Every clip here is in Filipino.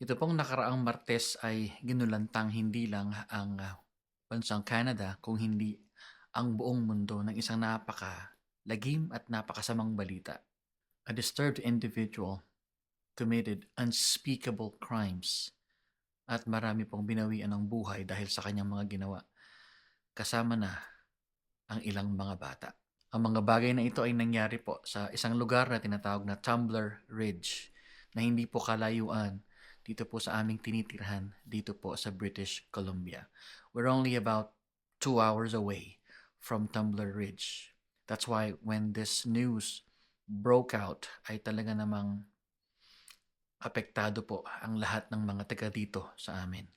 Ito pong nakaraang Martes ay ginulantang hindi lang ang bansang Canada kung hindi ang buong mundo ng isang napaka-lagim at napakasamang balita. A disturbed individual committed unspeakable crimes at marami pong binawian ng buhay dahil sa kanyang mga ginawa. Kasama na ang ilang mga bata. Ang mga bagay na ito ay nangyari po sa isang lugar na tinatawag na Tumbler Ridge na hindi po kalayuan dito po sa aming tinitirhan dito po sa British Columbia. We're only about 2 hours away from Tumbler Ridge. That's why when this news broke out ay talaga namang apektado po ang lahat ng mga taga dito sa amin.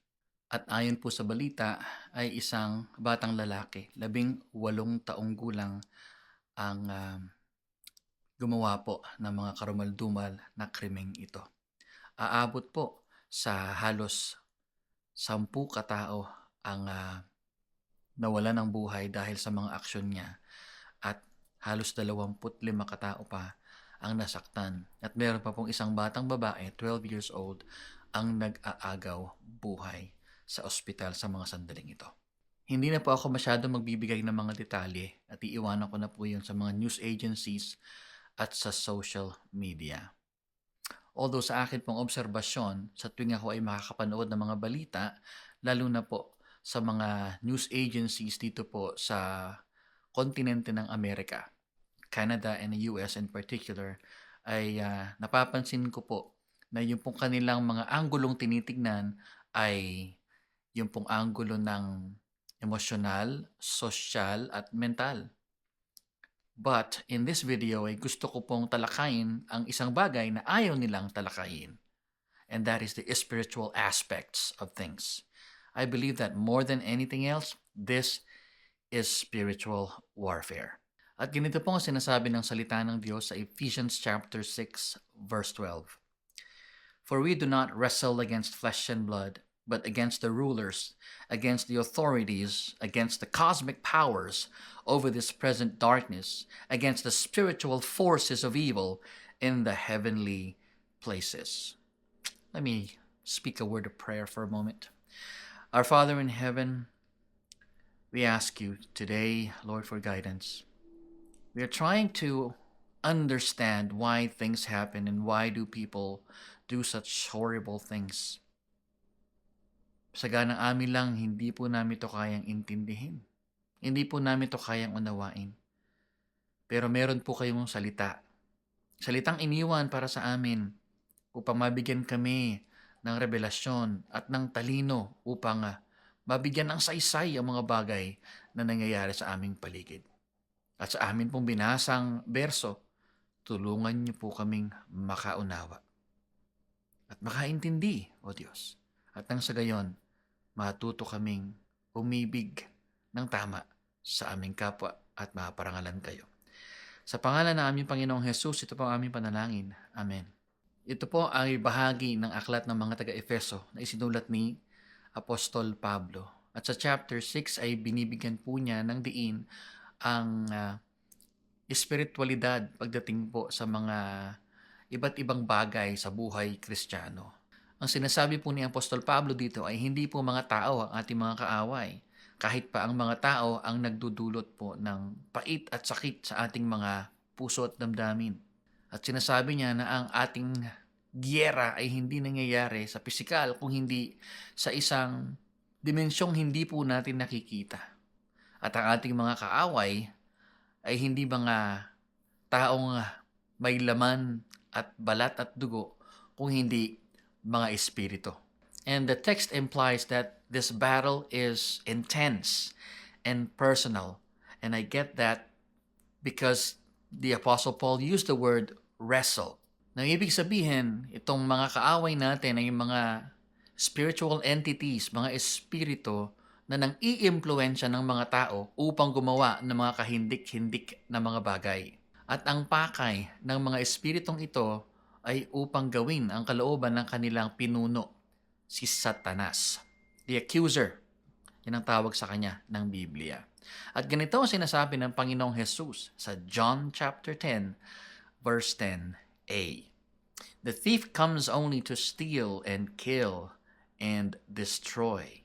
At ayon po sa balita ay isang batang lalaki, 18 taong gulang ang gumawa po ng mga karumaldumal na krimeng ito. Aabot po sa halos 10 katao ang nawala ng buhay dahil sa mga aksyon niya at halos 25 katao pa ang nasaktan. At meron pa pong isang batang babae, 12 years old, ang nag-aagaw buhay sa ospital sa mga sandaling ito. Hindi na po ako masyado magbibigay ng mga detalye at iiwanan ko na po yun sa mga news agencies at sa social media. Although sa akin pong obserbasyon, sa tuwing ako ay makakapanood ng mga balita, lalo na po sa mga news agencies dito po sa kontinente ng Amerika, Canada and the US in particular, ay napapansin ko po na yung pong kanilang mga anggulong tinitignan ay yung pong anggulo ng emosyonal, sosyal at mental. But in this video ay gusto ko pong talakayin ang isang bagay na ayaw nilang talakayin. And that is the spiritual aspects of things. I believe that more than anything else, this is spiritual warfare. At ganito po ang sinasabi ng salita ng Diyos sa Ephesians chapter 6 verse 12. For we do not wrestle against flesh and blood, but against the rulers, against the authorities, against the cosmic powers over this present darkness, against the spiritual forces of evil in the heavenly places. Let me speak a word of prayer for a moment. Our Father in heaven, we ask you today, Lord, for guidance. We are trying to understand why things happen and why do people do such horrible things. Sa ganang amin lang, hindi po namin ito kayang intindihin. Hindi po namin ito kayang unawain. Pero meron po kayong salita. Salitang iniwan para sa amin upang mabigyan kami ng revelasyon at ng talino upang mabigyan ng saysay ang mga bagay na nangyayari sa aming paligid. At sa amin pong binasang berso, tulungan niyo po kaming makaunawa at makaintindi, O Diyos. At nang sa gayon, matuto kaming umibig ng tama sa aming kapwa at maparangalan kayo. Sa pangalan ng aming Panginoong Hesus, ito po ang aming panalangin. Amen. Ito po ay bahagi ng aklat ng mga taga-Efeso na isinulat ni Apostol Pablo. At sa chapter 6 ay binibigyan po niya ng diin ang espiritualidad pagdating po sa mga iba't ibang bagay sa buhay Kristiyano. Ang sinasabi po ni Apostol Pablo dito ay hindi po mga tao ang ating mga kaaway, kahit pa ang mga tao ang nagdudulot po ng pait at sakit sa ating mga puso at damdamin. At sinasabi niya na ang ating giyera ay hindi nangyayari sa pisikal kung hindi sa isang dimensyong hindi po natin nakikita. At ang ating mga kaaway ay hindi mga taong may laman at balat at dugo kung hindi mga espiritu. And the text implies that this battle is intense and personal. And I get that because the Apostle Paul used the word wrestle. Nang ibig sabihin, itong mga kaaway natin ay mga spiritual entities, mga espiritu na nang i-impluensya ng mga tao upang gumawa ng mga kahindik-hindik na mga bagay. At ang pakay ng mga espiritong ito ay upang gawin ang kalooban ng kanilang pinuno, si Satanas. The accuser, yan ang tawag sa kanya ng Biblia. At ganito ang sinasabi ng Panginoong Jesus sa John chapter 10, verse 10a. The thief comes only to steal and kill and destroy.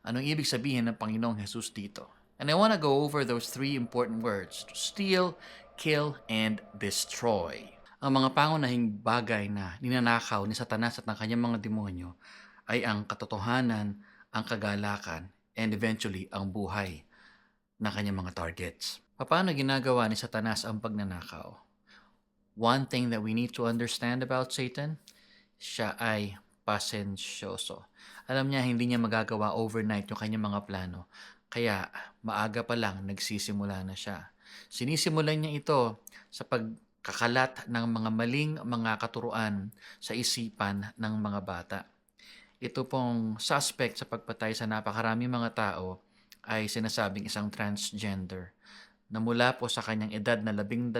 Anong ibig sabihin ng Panginoong Jesus dito? And I want to go over those three important words: to steal, kill, and destroy. Ang mga pangunahing bagay na ninanakaw ni Satanas at ng kanyang mga demonyo ay ang katotohanan, ang kagalakan, and eventually ang buhay ng kanyang mga targets. Paano ginagawa ni Satanas ang pagnanakaw? One thing that we need to understand about Satan, siya ay pasensyoso. Alam niya hindi niya magagawa overnight yung kanyang mga plano. Kaya maaga pa lang nagsisimula na siya. Sinisimulan niya ito sa pagkakalat ng mga maling mga katuruan sa isipan ng mga bata. Ito pong suspect sa pagpatay sa napakaraming mga tao ay sinasabing isang transgender na mula po sa kanyang edad na 12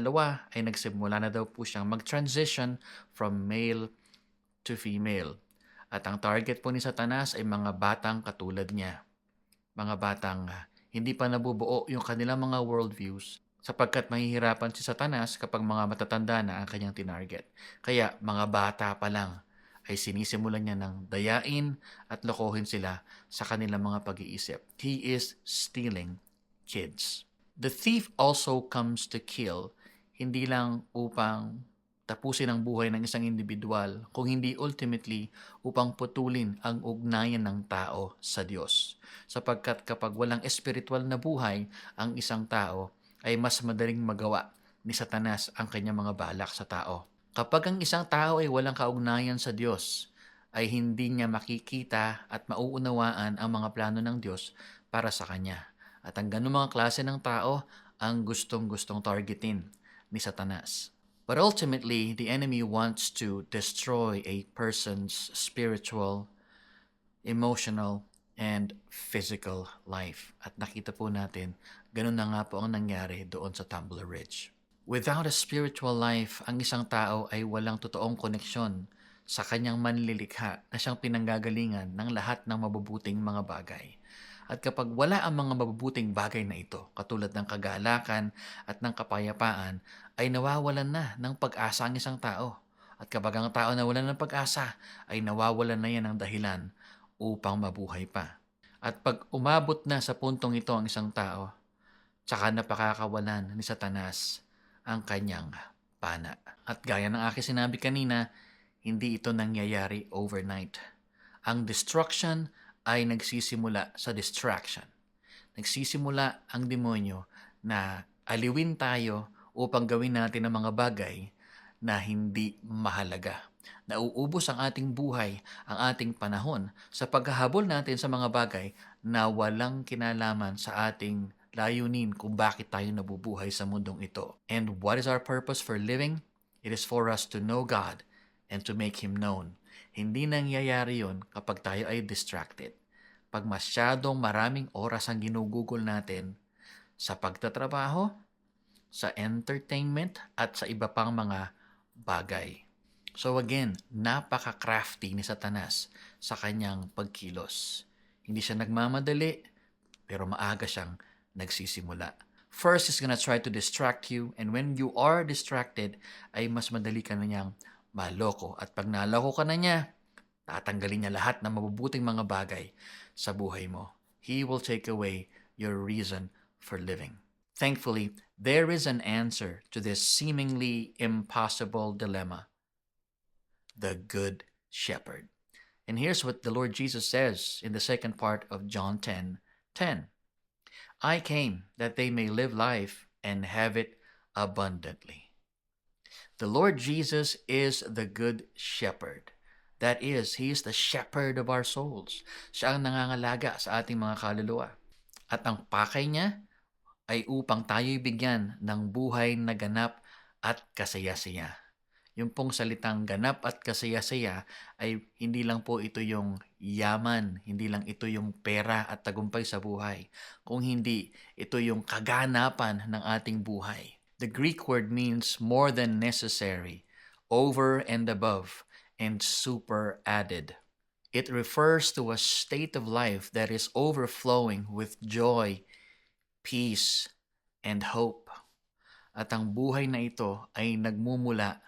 ay nagsimula na daw po siyang mag-transition from male to female. At ang target po ni Satanas ay mga batang katulad niya. Mga batang hindi pa nabubuo yung kanilang mga worldviews sapagkat mahihirapan si Satanas kapag mga matatanda na ang kanyang tinarget. Kaya mga bata pa lang ay sinisimulan niya ng dayain at lokohin sila sa kanilang mga pag-iisip. He is stealing kids. The thief also comes to kill, hindi lang upang tapusin ang buhay ng isang individual, kung hindi ultimately upang putulin ang ugnayan ng tao sa Diyos. Sapagkat kapag walang espiritual na buhay ang isang tao, ay mas madaling magawa ni Satanas ang kanyang mga balak sa tao. Kapag ang isang tao ay walang kaugnayan sa Diyos, ay hindi niya makikita at mauunawaan ang mga plano ng Diyos para sa kanya. At ang ganung mga klase ng tao ang gustong-gustong targetin ni Satanas. But ultimately, the enemy wants to destroy a person's spiritual, emotional, and physical life. At nakita po natin, ganun na nga po ang nangyari doon sa Tumbler Ridge. Without a spiritual life, ang isang tao ay walang totoong koneksyon sa kanyang manlilikha na siyang pinanggagalingan ng lahat ng mabubuting mga bagay. At kapag wala ang mga mabubuting bagay na ito, katulad ng kagalakan at ng kapayapaan, ay nawawalan na ng pag-asa ang isang tao. At kapag ang tao nawalan ng pag-asa, ay nawawalan na yan ng dahilan upang mabuhay pa. At pag umabot na sa puntong ito ang isang tao, tsaka napakakawalan ni Satanas ang kanyang pana. At gaya ng aking sinabi kanina, hindi ito nangyayari overnight. Ang destruction ay nagsisimula sa distraction. Nagsisimula ang demonyo na aliwin tayo upang gawin natin ang mga bagay na hindi mahalaga. Nauubos ang ating buhay, ang ating panahon sa paghahabol natin sa mga bagay na walang kinalaman sa ating layunin kung bakit tayo nabubuhay sa mundong ito. And what is our purpose for living? It is for us to know God and to make Him known. Hindi nangyayari yon kapag tayo ay distracted. Pag masyadong maraming oras ang ginugugol natin sa pagtatrabaho, sa entertainment, at sa iba pang mga bagay. So again, napaka-crafty ni Satanas sa kanyang pagkilos. Hindi siya nagmamadali, pero maaga siyang nagsisimula. First, he's gonna try to distract you, and when you are distracted, ay mas madali ka na niyang maloko. At pag naloko ka na niya, tatanggalin niya lahat ng mabubuting mga bagay sa buhay mo. He will take away your reason for living. Thankfully, there is an answer to this seemingly impossible dilemma: the Good Shepherd. And here's what the Lord Jesus says in the second part of John 10:10. I came that they may live life and have it abundantly. The Lord Jesus is the Good Shepherd. That is, He is the shepherd of our souls. Siya ang nangangalaga sa ating mga kaluluwa. At ang pakay niya ay upang tayo'y bigyan ng buhay na ganap at kasaya-saya. Yung pong salitang ganap at kasaya-saya ay hindi lang po ito yung yaman, hindi lang ito yung pera at tagumpay sa buhay. Kung hindi, ito yung kaganapan ng ating buhay. The Greek word means more than necessary, over and above, and super added. It refers to a state of life that is overflowing with joy, peace, and hope. At ang buhay na ito ay nagmumula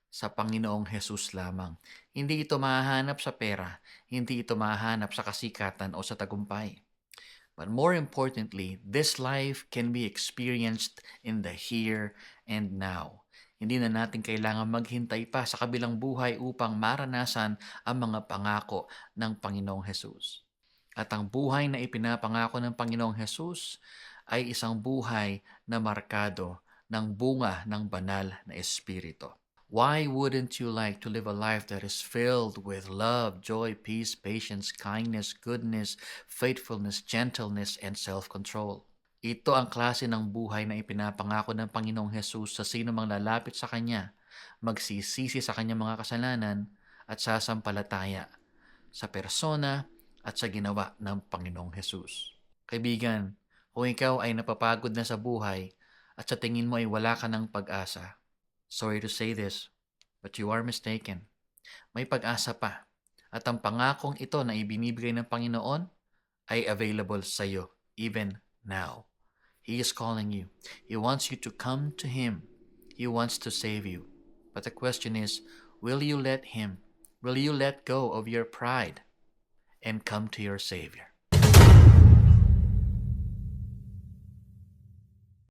sa Panginoong Jesus lamang. Hindi ito mahahanap sa pera, hindi ito mahahanap sa kasikatan o sa tagumpay. But more importantly, this life can be experienced in the here and now. Hindi na natin kailangan maghintay pa sa kabilang buhay upang maranasan ang mga pangako ng Panginoong Jesus. At ang buhay na ipinapangako ng Panginoong Jesus ay isang buhay na markado ng bunga ng banal na Espiritu. Why wouldn't you like to live a life that is filled with love, joy, peace, patience, kindness, goodness, faithfulness, gentleness, and self-control? Ito ang klase ng buhay na ipinapangako ng Panginoong Hesus sa sino mang lalapit sa Kanya, magsisisi sa Kanyang mga kasalanan, at sasampalataya sa persona at sa ginawa ng Panginoong Hesus. Kaibigan, kung ikaw ay napapagod na sa buhay at sa tingin mo ay wala ka ng pag-asa, sorry to say this, but you are mistaken. May pag-asa pa. At ang pangakong ito na ibinibigay ng Panginoon ay available sa iyo even now. He is calling you. He wants you to come to Him. He wants to save you. But the question is, will you let Him? Will you let go of your pride and come to your Savior?